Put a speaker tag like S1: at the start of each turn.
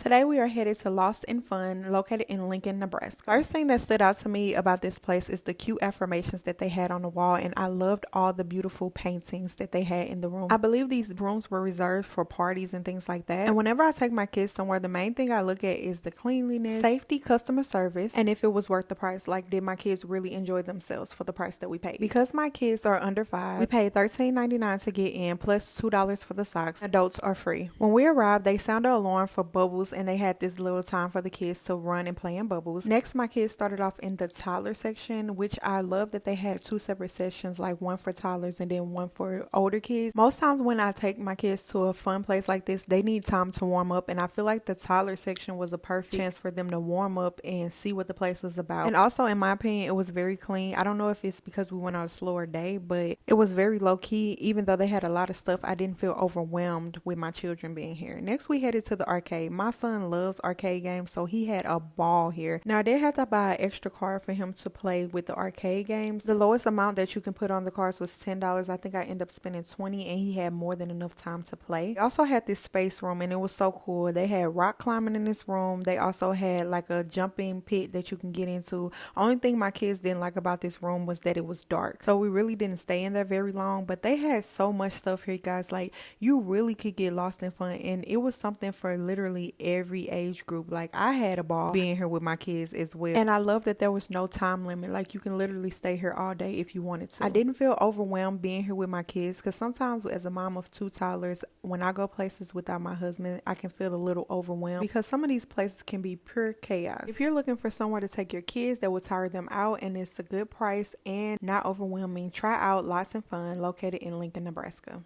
S1: Today we are headed to Lost in Fun, located in Lincoln, Nebraska. First thing that stood out to me about this place is the cute affirmations that they had on the wall, and I loved all the beautiful paintings that they had in the room. I believe these rooms were reserved for parties and things like that. And whenever I take my kids somewhere, the main thing I look at is the cleanliness, safety, customer service, and if it was worth the price. Like, did my kids really enjoy themselves for the price that we paid? Because my kids are under 5, we paid $13.99 to get in, plus $2 for the socks. Adults are free. When we arrived, they sounded an alarm for bubbles, and they had this little time for the kids to run and play in bubbles. Next, my kids started off in the toddler section, which I love that they had 2 separate sections, like one for toddlers and then one for older kids. Most times when I take my kids to a fun place like this, they need time to warm up, and I feel like the toddler section was a perfect chance for them to warm up and see what the place was about. And also, in my opinion, it was very clean. I don't know if it's because we went on a slower day, but it was very low key. Even though they had a lot of stuff, I didn't feel overwhelmed with my children being here. Next, we headed to the arcade. My son loves arcade games, so he had a ball here. Now, I did have to buy an extra card for him to play with the arcade games. The lowest amount that you can put on the cards was $10. I think I ended up spending $20, and he had more than enough time to play. They also had this space room, and it was so cool. They had rock climbing in this room. They also had like a jumping pit that you can get into. Only thing my kids didn't like about this room was that it was dark, so we really didn't stay in there very long. But they had so much stuff here, guys. Like, you really could get lost in fun, and it was something for literally every age group. Like, I had a ball being here with my kids as well, and I love that there was no time limit. Like, you can literally stay here all day if you wanted to. I didn't feel overwhelmed being here with my kids, because sometimes as a mom of 2 toddlers, when I go places without my husband, I can feel a little overwhelmed because some of these places can be pure chaos. If you're looking for somewhere to take your kids that will tire them out and it's a good price and not overwhelming, try out Lots and Fun, located in Lincoln, Nebraska.